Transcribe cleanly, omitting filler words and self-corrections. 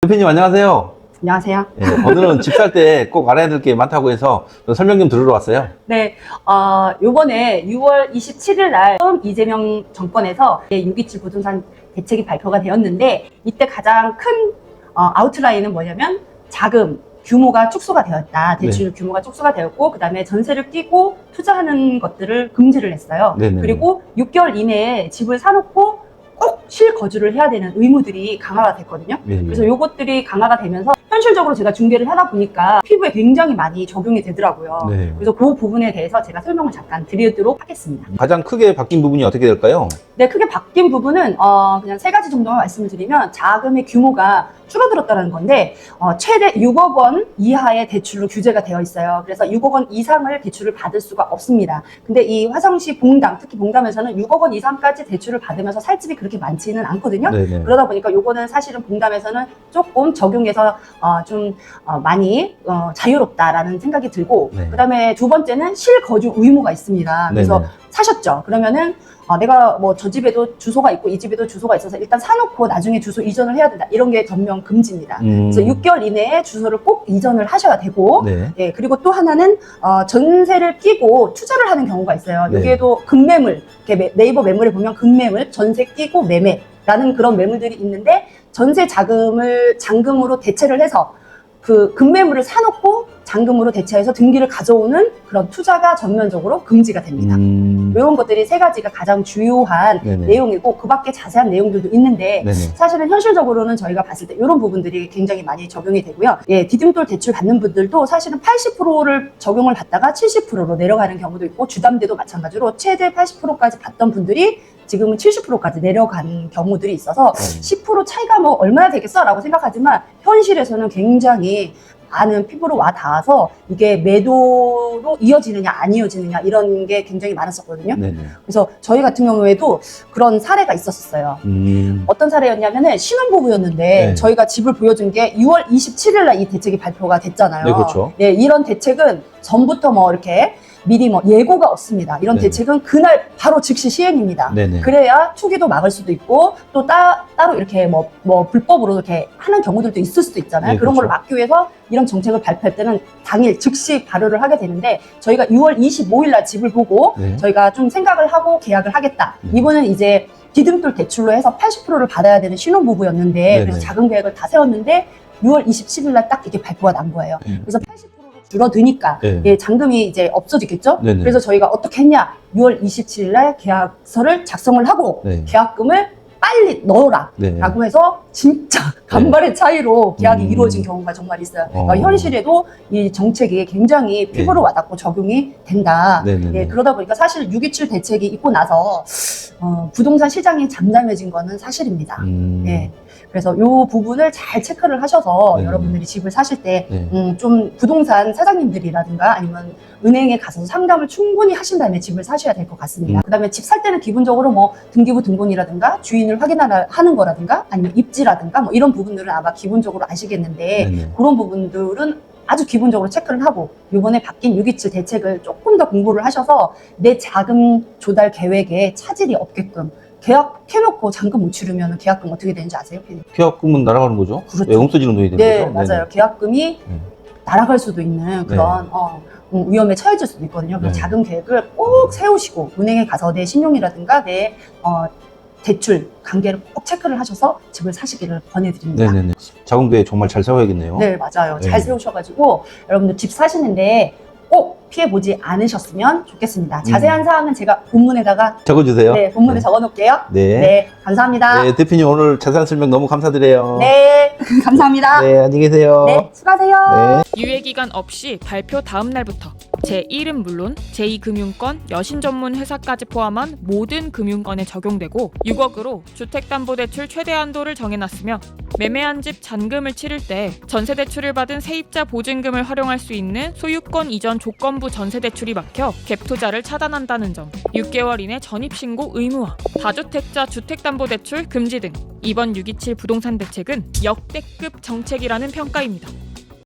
대표님 안녕하세요. 안녕하세요. 네, 오늘은 집 살 때 꼭 알아야 될 게 많다고 해서 설명 좀 들으러 왔어요. 네, 요번에 6월 27일 날 처음 이재명 정권에서 627 부동산 대책이 발표가 되었는데, 이때 가장 큰 아웃라인은 뭐냐면 자금 규모가 축소가 되었다. 대출 규모가 축소가 되었고, 그 다음에 전세를 끼고 투자하는 것들을 금지를 했어요. 네네. 그리고 6개월 이내에 집을 사놓고 꼭 실거주를 해야 되는 의무들이 강화가 됐거든요. 네. 그래서 요것들이 강화가 되면서 현실적으로 제가 중개를 하다 보니까 피부에 굉장히 많이 적용이 되더라고요. 네. 그래서 그 부분에 대해서 제가 설명을 잠깐 드리도록 하겠습니다. 가장 크게 바뀐 부분이 어떻게 될까요? 네, 크게 바뀐 부분은 그냥 세 가지 정도만 말씀을 드리면, 자금의 규모가 줄어들었다는 건데, 최대 6억 원 이하의 대출로 규제가 되어 있어요. 그래서 6억 원 이상을 대출을 받을 수가 없습니다. 근데 이 화성시 봉담, 특히 봉담에서는 6억 원 이상까지 대출을 받으면서 살 집이 그렇게 많지는 않거든요. 네네. 그러다 보니까 요거는 사실은 봉담에서는 조금 적용해서 많이 자유롭다라는 생각이 들고, 네. 그 다음에 두 번째는 실거주 의무가 있습니다. 그래서 네네. 사셨죠. 그러면은 내가 뭐 저 집에도 주소가 있고 이 집에도 주소가 있어서 일단 사놓고 나중에 주소 이전을 해야 된다. 이런 게 전면 금지입니다. 그래서 6개월 이내에 주소를 꼭 이전을 하셔야 되고, 네. 예, 그리고 또 하나는 전세를 끼고 투자를 하는 경우가 있어요. 네. 여기에도 금매물, 이렇게 네이버 매물에 보면 금매물, 전세 끼고 매매라는 그런 매물들이 있는데, 전세 자금을 잔금으로 대체를 해서 그 금매물을 사놓고 잔금으로 대체해서 등기를 가져오는 그런 투자가 전면적으로 금지가 됩니다. 이런 것들이 세 가지가 가장 주요한 네네. 내용이고, 그 밖에 자세한 내용들도 있는데, 네네. 사실은 현실적으로는 저희가 봤을 때 이런 부분들이 굉장히 많이 적용이 되고요. 예, 디딤돌 대출 받는 분들도 사실은 80%를 적용을 받다가 70%로 내려가는 경우도 있고, 주담대도 마찬가지로 최대 80%까지 받던 분들이 지금은 70%까지 내려간 경우들이 있어서 10% 차이가 뭐 얼마나 되겠어? 라고 생각하지만, 현실에서는 굉장히 많은 피부로 와 닿아서 이게 매도로 이어지느냐 안 이어지느냐 이런 게 굉장히 많았었거든요. 네네. 그래서 저희 같은 경우에도 그런 사례가 있었어요. 어떤 사례였냐면은 신혼부부였는데, 네. 저희가 집을 보여준 게 6월 27일 날 이 대책이 발표가 됐잖아요. 네, 그렇죠. 네, 이런 대책은 전부터 뭐 이렇게 미리 뭐 예고가 없습니다. 이런 네. 대책은 그날 바로 즉시 시행입니다. 네네. 그래야 투기도 막을 수도 있고, 또 따로 이렇게 뭐 불법으로 이렇게 하는 경우들도 있을 수도 있잖아요. 네, 그런 그렇죠. 걸 막기 위해서 이런 정책을 발표할 때는 당일 즉시 발효를 하게 되는데, 저희가 6월 25일 날 집을 보고 네. 저희가 좀 생각을 하고 계약을 하겠다. 이분은 이제 디딤돌 대출로 해서 80%를 받아야 되는 신혼부부였는데, 네네. 그래서 자금 계획을 다 세웠는데 6월 27일 날 딱 이게 발표가 난 거예요. 그래서 80%로 줄어드니까 네. 예, 잔금이 이제 없어지겠죠. 네네. 그래서 저희가 어떻게 했냐, 6월 27일 날 계약서를 작성을 하고 네. 계약금을 빨리 넣어라 네. 라고 해서 진짜 간발의 차이로 계약이 이루어진 경우가 정말 있어요. 그러니까 현실에도 이 정책이 굉장히 피부로 와닿고 적용이 된다. 네네네. 예, 그러다 보니까 사실 627 대책이 있고 나서 부동산 시장이 잠잠해진 거는 사실입니다. 예. 그래서 이 부분을 잘 체크를 하셔서 네네. 여러분들이 집을 사실 때 네. 좀 부동산 사장님들이라든가 아니면 은행에 가서 상담을 충분히 하신 다음에 집을 사셔야 될 것 같습니다. 그 다음에 집 살 때는 기본적으로 뭐 등기부 등본이라든가 주인을 확인하는 거라든가 아니면 입지라든가 뭐 이런 부분들은 아마 기본적으로 아시겠는데, 네네. 그런 부분들은 아주 기본적으로 체크를 하고, 이번에 바뀐 627 대책을 조금 더 공부를 하셔서 내 자금 조달 계획에 차질이 없게끔, 계약해놓고 잔금 못 치르면 계약금 어떻게 되는지 아세요, 피디님? 계약금은 날아가는 거죠? 그렇죠. 네, 없어지는 돈이 되는 네, 거죠? 맞아요. 계약금이 날아갈 수도 있는 그런 위험에 처해질 수도 있거든요. 그래서 네. 자금 계획을 꼭 세우시고, 은행에 가서 내 신용이라든가 내 대출 관계를 꼭 체크를 하셔서 집을 사시기를 권해드립니다. 네네네. 자금 계획 정말 잘 세워야겠네요. 네, 맞아요. 네. 잘 세우셔가지고 여러분들 집 사시는데 꼭 피해보지 않으셨으면 좋겠습니다. 자세한 사항은 제가 본문에다가 적어주세요. 네, 본문에 네. 적어놓을게요. 네. 네, 감사합니다. 네, 대표님 오늘 자세한 설명 너무 감사드려요. 네, 감사합니다. 네, 안녕히 계세요. 네, 수고하세요. 네. 유예기간 없이 발표 다음 날부터 제1은 물론 제2금융권, 여신 전문 회사까지 포함한 모든 금융권에 적용되고, 6억으로 주택담보대출 최대 한도를 정해놨으며, 매매한 집 잔금을 치를 때 전세대출을 받은 세입자 보증금을 활용할 수 있는 소유권 이전 조건부 전세대출이 막혀 갭투자를 차단한다는 점, 6개월 이내 전입신고 의무화, 다주택자 주택담보대출 금지 등 이번 627 부동산 대책은 역대급 정책이라는 평가입니다.